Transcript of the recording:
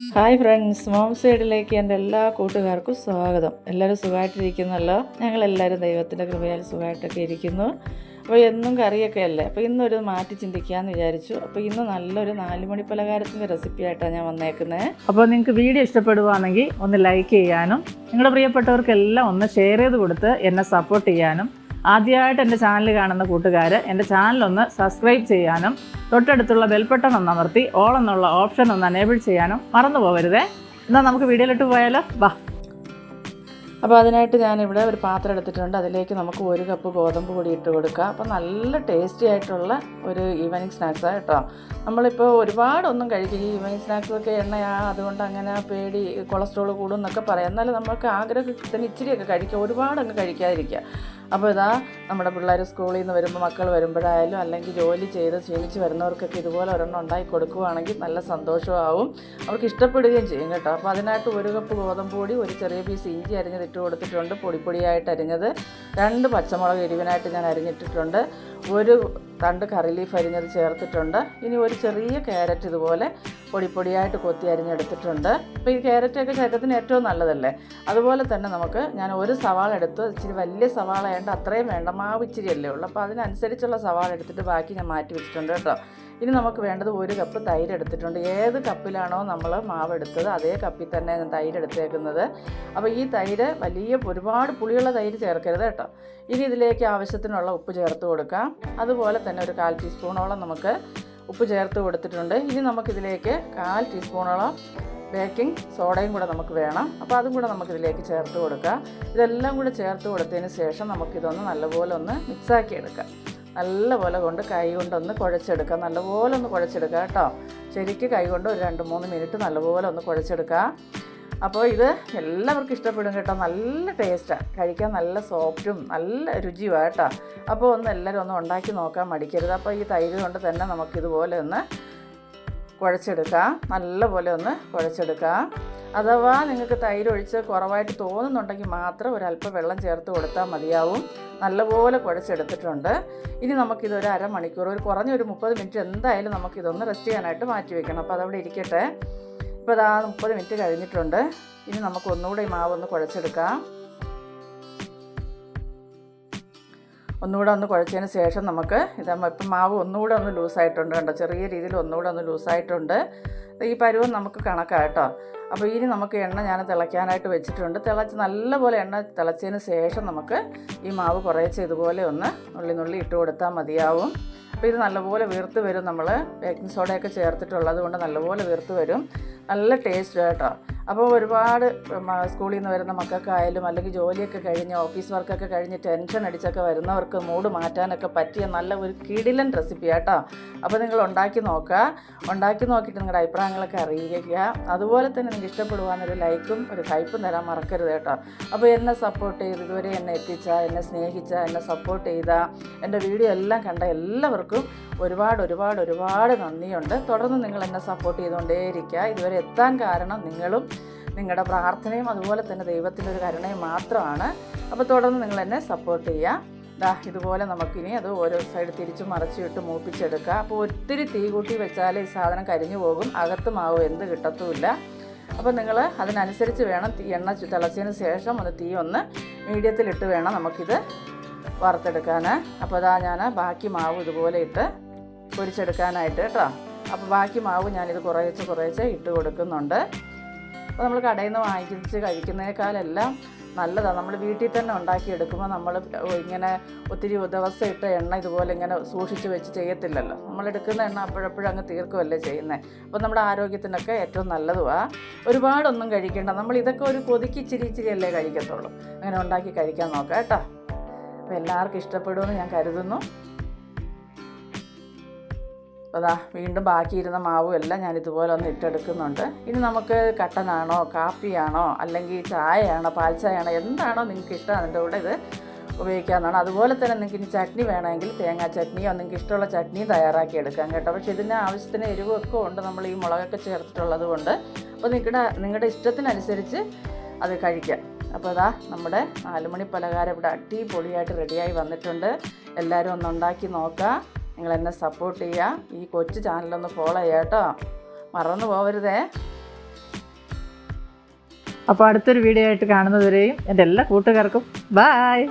Hi friends, mom സൈഡിലേക്ക് എൻ്റെ എല്ലാ കൂട്ടുകാർക്കും സ്വാഗതം. എല്ലാവരും സുഖമായിട്ടിരിക്കുന്നല്ലോ. ഞങ്ങളെല്ലാവരും ദൈവത്തിൻ്റെ കൃപയാൽ സുഖമായിട്ടൊക്കെ ഇരിക്കുന്നു. അപ്പോൾ എന്നും കറിയൊക്കെ അല്ലേ, അപ്പോൾ ഇന്നൊരു മാറ്റി ചിന്തിക്കാമെന്ന് വിചാരിച്ചു. അപ്പോൾ ഇന്ന് നല്ലൊരു 4 മണി പലഹാരത്തിൻ്റെ റെസിപ്പി ആയിട്ടാണ് ഞാൻ വന്നേക്കുന്നത്. അപ്പോൾ നിങ്ങൾക്ക് വീഡിയോ ഇഷ്ടപ്പെടുവാണെങ്കിൽ ഒന്ന് ലൈക്ക് ചെയ്യാനും നിങ്ങളുടെ പ്രിയപ്പെട്ടവർക്കെല്ലാം ഒന്ന് ഷെയർ ചെയ്ത് കൊടുത്ത് എന്നെ സപ്പോർട്ട് ചെയ്യാനും, ആദ്യമായിട്ട് എൻ്റെ ചാനൽ കാണുന്ന കൂട്ടുകാർ എൻ്റെ ചാനലൊന്ന് സബ്സ്ക്രൈബ് ചെയ്യാനും, തൊട്ടടുത്തുള്ള ബെൽ ബട്ടൺ ഒന്ന് അമർത്തി ഓൾ എന്നുള്ള ഓപ്ഷൻ ഒന്ന് എനേബിൾ ചെയ്യാനും മറന്നു പോകരുതേ. എന്നാൽ നമുക്ക് വീഡിയോയിലിട്ട് പോയാലോ, വാ. അപ്പോൾ അതിനായിട്ട് ഞാനിവിടെ ഒരു പാത്രം എടുത്തിട്ടുണ്ട്. അതിലേക്ക് നമുക്ക് 1 കപ്പ് ഗോതമ്പ് പൊടി ഇട്ട് കൊടുക്കാം. അപ്പോൾ നല്ല ടേസ്റ്റി ആയിട്ടുള്ള ഒരു ഈവനിങ് സ്നാക്സാണ് കേട്ടോ. നമ്മളിപ്പോൾ ഒരുപാടൊന്നും കഴിക്കും. ഈ ഈവനിങ് സ്നാക്സൊക്കെ അതുകൊണ്ട് അങ്ങനെ പേടി, കൊളസ്ട്രോൾ കൂടും എന്നൊക്കെ പറയാം. എന്നാലും നമുക്ക് ആഗ്രഹത്തിന് ഇച്ചിരിയൊക്കെ കഴിക്കുക, ഒരുപാടങ്ങ് കഴിക്കാതിരിക്കുക. അപ്പോൾ ഇതാ നമ്മുടെ പിള്ളേർ സ്കൂളിൽ നിന്ന് വരുമ്പോൾ, മക്കൾ വരുമ്പോഴായാലും അല്ലെങ്കിൽ ജോലി ചെയ്ത് ക്ഷീണിച്ച് വരുന്നവർക്കൊക്കെ ഇതുപോലെ ഒരെണ്ണം ഉണ്ടാക്കി കൊടുക്കുകയാണെങ്കിൽ നല്ല സന്തോഷമാവും, അവർക്ക് ഇഷ്ടപ്പെടുകയും ചെയ്യും കേട്ടോ. അപ്പോൾ അതിനായിട്ട് 1 കപ്പ് ഗോതമ്പ് പൊടി, ഒരു ചെറിയ പീസ് ഇഞ്ചി അരിഞ്ഞത് ഇട്ട് കൊടുത്തിട്ടുണ്ട്, പൊടിയായിട്ട് അരിഞ്ഞത്, 2 പച്ചമുളക് എരിവിനായിട്ട് ഞാൻ അരിഞ്ഞിട്ടിട്ടുണ്ട്, 1 തണ്ട് കറി ലീഫ് അരിഞ്ഞത് ചേർത്തിട്ടുണ്ട്. ഇനി ഒരു ചെറിയ ക്യാരറ്റ് ഇതുപോലെ പൊടിയായിട്ട് കൊത്തി അരിഞ്ഞെടുത്തിട്ടുണ്ട്. അപ്പോൾ ഈ ക്യാരറ്റൊക്കെ ശരീരത്തിന് ഏറ്റവും നല്ലതല്ലേ. അതുപോലെ തന്നെ ഞാൻ 1 സവാള എടുത്ത്, ഇച്ചിരി വലിയ സവാള വേണ്ട, അത്രയും വേണ്ട, മാവ് ഇച്ചിരി അല്ലേ ഉള്ളൂ. അപ്പോൾ അതിനനുസരിച്ചുള്ള സവാള എടുത്തിട്ട് ബാക്കി ഞാൻ മാറ്റി വെച്ചിട്ടുണ്ട് കേട്ടോ. ഇനി നമുക്ക് വേണ്ടത് 1 കപ്പ് തൈര് എടുത്തിട്ടുണ്ട്. ഏത് കപ്പിലാണോ നമ്മൾ മാവ് എടുത്തത് അതേ കപ്പിൽ തന്നെ ഞാൻ തൈര് എടുത്തേക്കുന്നത്. അപ്പോൾ ഈ തൈര് ഒരുപാട് പുളിയുള്ള തൈര് ചേർക്കരുത് കേട്ടോ. ഇനി ഇതിലേക്ക് ആവശ്യത്തിനുള്ള ഉപ്പ് ചേർത്ത് കൊടുക്കാം. അതുപോലെ തന്നെ ഒരു 1/4 ടീസ്പൂണോളം നമുക്ക് ഉപ്പ് ചേർത്ത് കൊടുത്തിട്ടുണ്ട്. ഇനി നമുക്കിതിലേക്ക് 1/4 ടീസ്പൂണോളം ബേക്കിംഗ് സോഡയും കൂടെ നമുക്ക് വേണം. അപ്പോൾ അതും കൂടെ നമുക്കിതിലേക്ക് ചേർത്ത് കൊടുക്കാം. ഇതെല്ലാം കൂടെ ചേർത്ത് കൊടുത്തതിന് ശേഷം നമുക്കിതൊന്ന് നല്ലപോലെ ഒന്ന് മിക്സാക്കി എടുക്കാം. നല്ലപോലെ കൈ കൊണ്ടൊന്ന് കുഴച്ചെടുക്കാം. നല്ലപോലെ ഒന്ന് കുഴച്ചെടുക്കുക കേട്ടോ. ശരിക്കും കൈ കൊണ്ട് ഒരു 2-3 മിനിറ്റ് നല്ലപോലെ ഒന്ന് കുഴച്ചെടുക്കാം. അപ്പോൾ ഇത് എല്ലാവർക്കും ഇഷ്ടപ്പെടും കേട്ടോ. നല്ല ടേസ്റ്റാണ്, കഴിക്കാൻ നല്ല സോഫ്റ്റും നല്ല രുചിയുമാണ് കേട്ടോ. അപ്പോൾ എല്ലാവരും ഒന്ന് ഉണ്ടാക്കി നോക്കാൻ മടിക്കരുത്. അപ്പോൾ ഈ തൈര് കൊണ്ട് തന്നെ നമുക്കിതുപോലെ ഒന്ന് കുഴച്ചെടുക്കാം. നല്ലപോലെ ഒന്ന് കുഴച്ചെടുക്കാം. അഥവാ നിങ്ങൾക്ക് തൈര് ഒഴിച്ച് കുറവായിട്ട് തോന്നുന്നുണ്ടെങ്കിൽ മാത്രം ഒരല്പം വെള്ളം ചേർത്ത് കൊടുത്താൽ മതിയാവും. നല്ലപോലെ കുഴച്ചെടുത്തിട്ടുണ്ട്. ഇനി നമുക്കിതൊരു അരമണിക്കൂർ, കുറഞ്ഞൊരു 30 മിനിറ്റ് എന്തായാലും നമുക്കിതൊന്ന് റെസ്റ്റ് ചെയ്യാനായിട്ട് മാറ്റി വയ്ക്കണം. അപ്പോൾ അതവിടെ ഇരിക്കട്ടെ. ഇപ്പോൾ ഇതാ 30 മിനിറ്റ് കഴിഞ്ഞിട്ടുണ്ട്. ഇനി നമുക്ക് ഒന്നുകൂടെ ഈ മാവൊന്ന് കുഴച്ചെടുക്കാം. ഒന്നുകൂടെ ഒന്ന് കുഴച്ചതിന് ശേഷം നമുക്ക് ഇപ്പം മാവ് ഒന്നുകൂടെ ഒന്ന് ലൂസായിട്ടുണ്ട് കേട്ടോ. ചെറിയ രീതിയിൽ ഒന്നുകൂടെ ഒന്ന് ലൂസായിട്ടുണ്ട്. ഈ പരുവം നമുക്ക് കണക്കാണ് കേട്ടോ. അപ്പോൾ ഇനി നമുക്ക് എണ്ണ ഞാൻ തിളയ്ക്കാനായിട്ട് വെച്ചിട്ടുണ്ട്. നല്ലപോലെ എണ്ണ തിളച്ചതിന് ശേഷം നമുക്ക് ഈ മാവ് കുറേശ്ശെ ഇതുപോലെ ഒന്ന് നുള്ളി ഇട്ട് കൊടുത്താൽ മതിയാവും. അപ്പോൾ ഇത് നല്ലപോലെ വീർത്ത് വരും. നമ്മൾ ബേക്കിംഗ് സോഡയൊക്കെ ചേർത്തിട്ടുള്ളത് കൊണ്ട് നല്ലപോലെ വീർത്ത് വരും. നല്ല ടേസ്റ്റ് കേട്ടോ. അപ്പോൾ ഒരുപാട് സ്കൂളിൽ നിന്ന് വരുന്ന മക്കൾക്കായാലും അല്ലെങ്കിൽ ജോലിയൊക്കെ കഴിഞ്ഞ് ഓഫീസ് വർക്കൊക്കെ കഴിഞ്ഞ് ടെൻഷൻ അടിച്ചൊക്കെ വരുന്നവർക്ക് മൂഡ് മാറ്റാനൊക്കെ പറ്റിയ നല്ല ഒരു കിടിലൻ റെസിപ്പി കേട്ടോ. അപ്പോൾ നിങ്ങൾ ഉണ്ടാക്കി നോക്കുക. ഉണ്ടാക്കി നോക്കിയിട്ട് നിങ്ങളുടെ അഭിപ്രായങ്ങളൊക്കെ അറിയിക്കുക. അതുപോലെ തന്നെ നിങ്ങൾക്ക് ഇഷ്ടപ്പെടുവാനൊരു ലൈക്കും ഒരു ഹൈപ്പും തരാൻ മറക്കരുത് കേട്ടോ. അപ്പോൾ എന്നെ സപ്പോർട്ട് ചെയ്ത് ഇതുവരെ എന്നെ എത്തിച്ച, എന്നെ സ്നേഹിച്ച, എന്നെ സപ്പോർട്ട് ചെയ്ത, എൻ്റെ വീഡിയോ എല്ലാം കണ്ട എല്ലാവർക്കും ഒരുപാട് നന്ദിയുണ്ട്. തുടർന്ന് നിങ്ങൾ എന്നെ സപ്പോർട്ട് ചെയ്തുകൊണ്ടേയിരിക്കുക. ഇതുവരെ എത്താൻ കാരണം നിങ്ങളും നിങ്ങളുടെ പ്രാർത്ഥനയും അതുപോലെ തന്നെ ദൈവത്തിൻ്റെ ഒരു കരുണയും മാത്രമാണ്. അപ്പോൾ തുടർന്ന് നിങ്ങൾ എന്നെ സപ്പോർട്ട് ചെയ്യുക. ഇതുപോലെ നമുക്കിനി അത് ഓരോ സൈഡ് തിരിച്ചും മറച്ചിട്ട് മൂപ്പിച്ചെടുക്കുക. അപ്പോൾ ഒത്തിരി തീ കൂട്ടി വെച്ചാൽ ഈ സാധനം കരിഞ്ഞു പോകും, അകത്ത് മാവ് എന്ത് കിട്ടത്തുമില്ല. അപ്പോൾ നിങ്ങൾ അതിനനുസരിച്ച് വേണം എണ്ണ തിളച്ചതിന് ശേഷം തീ ഒന്ന് മീഡിയത്തിലിട്ട് വേണം നമുക്കിത് വറുത്തെടുക്കാൻ. അപ്പോൾ ഞാൻ ബാക്കി മാവ് ഇതുപോലെ ഇട്ട് പൊരിച്ചെടുക്കാനായിട്ട് കേട്ടോ. അപ്പോൾ ബാക്കി മാവ് ഞാനിത് കുറേശ്ശെ ഇട്ട് കൊടുക്കുന്നുണ്ട്. അപ്പോൾ നമ്മൾ കടയിൽ നിന്ന് വാങ്ങിച്ച് കഴിക്കുന്നതിനേക്കാളെല്ലാം നല്ലതാണ് നമ്മൾ വീട്ടിൽ തന്നെ ഉണ്ടാക്കിയെടുക്കുമ്പോൾ. നമ്മൾ ഇങ്ങനെ ഒത്തിരി ദിവസം ഇട്ട എണ്ണ ഇതുപോലെ ഇങ്ങനെ സൂക്ഷിച്ച് വെച്ച് ചെയ്യത്തില്ലല്ലോ. നമ്മളെടുക്കുന്ന എണ്ണ അപ്പോഴപ്പോഴും അങ്ങ് തീർക്കുമല്ലേ ചെയ്യുന്നത്. അപ്പോൾ നമ്മുടെ ആരോഗ്യത്തിനൊക്കെ ഏറ്റവും നല്ലതുമാണ്. ഒരുപാടൊന്നും കഴിക്കേണ്ട. നമ്മൾ ഇതൊക്കെ ഒരു കൊതിക്ക് ഇച്ചിരി അല്ലേ കഴിക്കത്തുള്ളൂ. അങ്ങനെ ഉണ്ടാക്കി കഴിക്കാൻ നോക്കാം കേട്ടോ. അപ്പോൾ എല്ലാവർക്കും ഇഷ്ടപ്പെടുമെന്ന് ഞാൻ കരുതുന്നു. അപ്പോൾ വീണ്ടും ബാക്കിയിരുന്ന മാവും എല്ലാം ഞാൻ ഇതുപോലെ ഒന്ന് ഇട്ടെടുക്കുന്നുണ്ട്. ഇനി നമുക്ക് കട്ടനാണോ, കാപ്പിയാണോ, അല്ലെങ്കിൽ ചായയാണോ, പാൽ ചായയാണോ, എന്താണോ നിങ്ങൾക്ക് ഇഷ്ടം അതിൻ്റെ കൂടെ ഇത് ഉപയോഗിക്കാവുന്നതാണ്. അതുപോലെ തന്നെ നിങ്ങൾക്ക് ഇനി ചട്നി വേണമെങ്കിൽ തേങ്ങാ ചട്നിയോ നിങ്ങൾക്ക് ഇഷ്ടമുള്ള ചട്നിയും തയ്യാറാക്കി എടുക്കാം കേട്ടോ. പക്ഷേ ഇതിന് ആവശ്യത്തിന് എരിവൊക്കെ ഉണ്ട്, നമ്മൾ ഈ മുളകൊക്കെ ചേർത്തിട്ടുള്ളത് കൊണ്ട്. അപ്പോൾ നിങ്ങളുടെ ഇഷ്ടത്തിനനുസരിച്ച് അത് കഴിക്കാം. അപ്പോൾ നമ്മുടെ 4 മണി പലഹാരം ഇവിടെ അടിപൊളിയായിട്ട് റെഡിയായി വന്നിട്ടുണ്ട്. എല്ലാവരും ഒന്ന് ഉണ്ടാക്കി നോക്കാം. നിങ്ങളെന്നെ സപ്പോർട്ട് ചെയ്യുക. ഈ കൊച്ചു ചാനലൊന്ന് ഫോളോ ചെയ്യാം കേട്ടോ, മറന്നു പോകരുതേ. അപ്പോൾ അടുത്തൊരു വീഡിയോ ആയിട്ട് കാണുന്നതുവരെയും എൻ്റെ എല്ലാ കൂട്ടുകാർക്കും ബായ്.